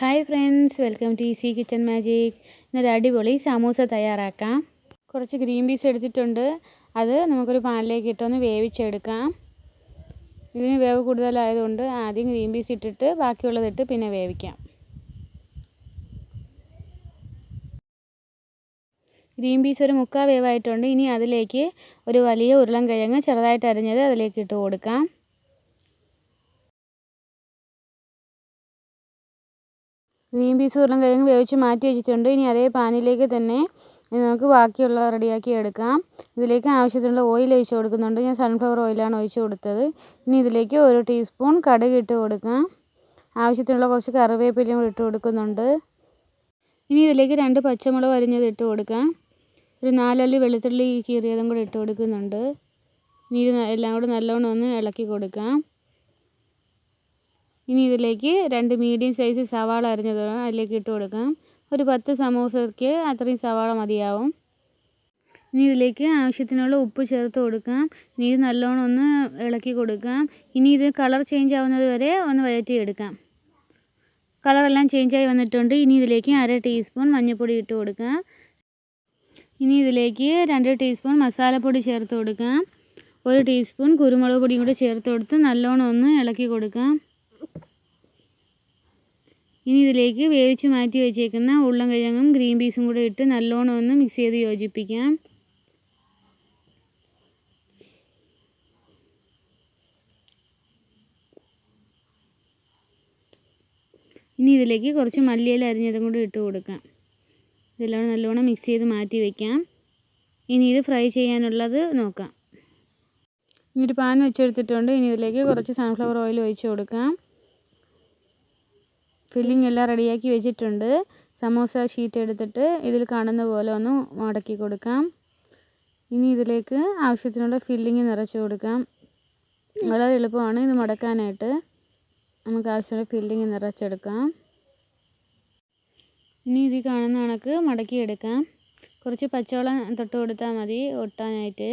Hi friends, welcome to Easy Kitchen Magic. ഇന്നൊരു അടിപൊളി സമൂസ തയ്യാറാക്കാം. കുറച്ച് ഗ്രീൻ പീസ് എടുത്തിട്ടുണ്ട്. അത് നമുക്കൊരു പാനിലേക്ക് ഇട്ടൊന്ന് വേവിച്ചെടുക്കാം. ഇതിന് വേവ് കൂടുതലായതുകൊണ്ട് ആദ്യം ഗ്രീൻ പീസ് ഇട്ടിട്ട് ബാക്കിയുള്ളതിട്ട് പിന്നെ വേവിക്കാം. ഗ്രീൻ പീസ് ഒരു 3/4 വേവായിട്ടുണ്ട്. ഇനി അതിലേക്ക് ഒരു വലിയ ഉരുളൻകിഴങ്ങ് ചെറുതായിട്ട് അരിഞ്ഞത് അതിലേക്ക് ഇട്ട് കൊടുക്കാം. ഗ്രീൻ പീസ് ഉരുളൻകിഴങ്ങ് വേവിച്ച് മാറ്റി വെച്ചിട്ടുണ്ട്. ഇനി അതേ പാനിലേക്ക് തന്നെ നമുക്ക് ബാക്കിയുള്ള റെഡിയാക്കി എടുക്കാം. ഇതിലേക്ക് ആവശ്യത്തിനുള്ള ഓയിൽ ഒഴിച്ച് കൊടുക്കുന്നുണ്ട്. ഞാൻ സൺഫ്ലവർ ഓയിലാണ് ഒഴിച്ച് കൊടുത്തത്. ഇനി ഇതിലേക്ക് 1 ടീസ്പൂൺ കടുക് ഇട്ട് കൊടുക്കാം. ആവശ്യത്തിനുള്ള കുറച്ച് കറിവേപ്പിലയും കൂടി ഇട്ട് കൊടുക്കുന്നുണ്ട്. ഇനി ഇതിലേക്ക് 2 പച്ചമുളക് അരിഞ്ഞത് ഇട്ട് കൊടുക്കാം. ഒരു 4 അല്ലി വെളുത്തുള്ളി കീറിയതും കൂടി ഇട്ട് കൊടുക്കുന്നുണ്ട്. ഇനി എല്ലാം കൂടി നല്ലോണം ഒന്ന് ഇളക്കി കൊടുക്കാം. ഇനി ഇതിലേക്ക് 2 മീഡിയം സൈസ് സവാള അരിഞ്ഞത് അതിലേക്ക് ഇട്ട് കൊടുക്കാം. ഒരു 10 സമൂസയ്ക്ക് അത്രയും സവാള മതിയാവും. ഇനി ഇതിലേക്ക് ആവശ്യത്തിനുള്ള ഉപ്പ് ചേർത്ത് കൊടുക്കാം. ഇനി ഇത് നല്ലോണം ഒന്ന് ഇളക്കി കൊടുക്കാം. ഇനി ഇത് കളർ ചേഞ്ച് ആവുന്നത് വരെ ഒന്ന് വഴറ്റിയെടുക്കാം. കളറെല്ലാം ചേഞ്ചായി വന്നിട്ടുണ്ട്. ഇനി ഇതിലേക്ക് 1/2 ടീസ്പൂൺ മഞ്ഞൾപ്പൊടി ഇട്ട് കൊടുക്കാം. ഇനി ഇതിലേക്ക് 2 ടീസ്പൂൺ മസാലപ്പൊടി ചേർത്ത് കൊടുക്കാം. 1 ടീസ്പൂൺ കുരുമുളക് പൊടിയും കൂടി ചേർത്ത് കൊടുത്ത് നല്ലോണം ഒന്ന് ഇളക്കി കൊടുക്കാം. ഇനി ഇതിലേക്ക് വേവിച്ച് മാറ്റി വെച്ചേക്കുന്ന ഉരുളൻകിഴങ്ങും ഗ്രീൻ പീസും കൂടി ഇട്ട് നല്ലോണം ഒന്ന് മിക്സ് ചെയ്ത് യോജിപ്പിക്കാം. ഇനി ഇതിലേക്ക് കുറച്ച് മല്ലിയില അരിഞ്ഞതും കൂടി ഇട്ട് കൊടുക്കാം. ഇതെല്ലാം നല്ലോണം മിക്സ് ചെയ്ത് മാറ്റി വയ്ക്കാം. ഇനി ഇത് ഫ്രൈ ചെയ്യാനുള്ളത് നോക്കാം. ഇനി ഒരു പാൻ വെച്ചെടുത്തിട്ടുണ്ട്. ഇനി ഇതിലേക്ക് കുറച്ച് സൺഫ്ലവർ ഓയിൽ ഒഴിച്ച് കൊടുക്കാം. ഫില്ലിംഗ് എല്ലാം റെഡിയാക്കി വെച്ചിട്ടുണ്ട്. സമോസ ഷീറ്റ് എടുത്തിട്ട് ഇതിൽ കാണുന്ന പോലെ ഒന്ന് മടക്കി കൊടുക്കാം. ഇനി ഇതിലേക്ക് ആവശ്യത്തിനുള്ള ഫില്ലിംഗ് നിറച്ച് കൊടുക്കാം. വളരെ എളുപ്പമാണ് ഇത് മടക്കാനായിട്ട്. നമുക്ക് ആവശ്യമുള്ള ഫില്ലിംഗ് നിറച്ചെടുക്കാം. ഇനി ഇതിൽ കാണുന്ന കണക്ക് മടക്കിയെടുക്കാം. കുറച്ച് പച്ചവെള്ളം തൊട്ട് കൊടുത്താൽ മതി ഒട്ടാനായിട്ട്.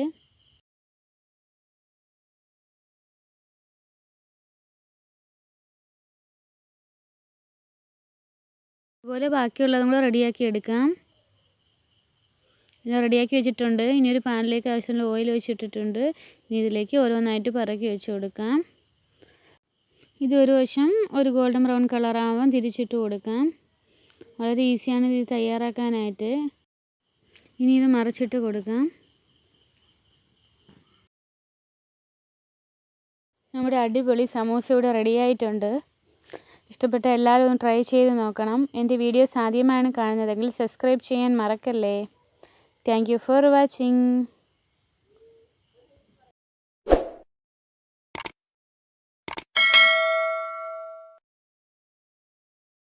അതുപോലെ ബാക്കിയുള്ളതും കൂടെ റെഡിയാക്കി എടുക്കാം. ഞാൻ റെഡിയാക്കി വെച്ചിട്ടുണ്ട്. ഇനി ഒരു പാനിലേക്ക് ആവശ്യമുള്ള ഓയിൽ ഒഴിച്ചിട്ടിട്ടുണ്ട്. ഇനി ഇതിലേക്ക് ഓരോന്നായിട്ട് പറക്കി വെച്ച് കൊടുക്കാം. ഇത് ഒരു വശം ഒരു ഗോൾഡൻ ബ്രൗൺ കളറാകുമ്പോൾ തിരിച്ചിട്ട് കൊടുക്കാം. വളരെ ഈസിയാണ് ഇത് തയ്യാറാക്കാനായിട്ട്. ഇനി ഇത് മറിച്ചിട്ട് കൊടുക്കാം. നമ്മുടെ അടിപൊളി സമൂസ ഇവിടെ റെഡിയായിട്ടുണ്ട്. ഇഷ്ടപ്പെട്ട എല്ലാവരും ഒന്ന് ട്രൈ ചെയ്ത് നോക്കണം. എൻ്റെ വീഡിയോസ് ആദ്യമായാണ് കാണുന്നതെങ്കിൽ സബ്സ്ക്രൈബ് ചെയ്യാൻ മറക്കല്ലേ. Thank you for watching.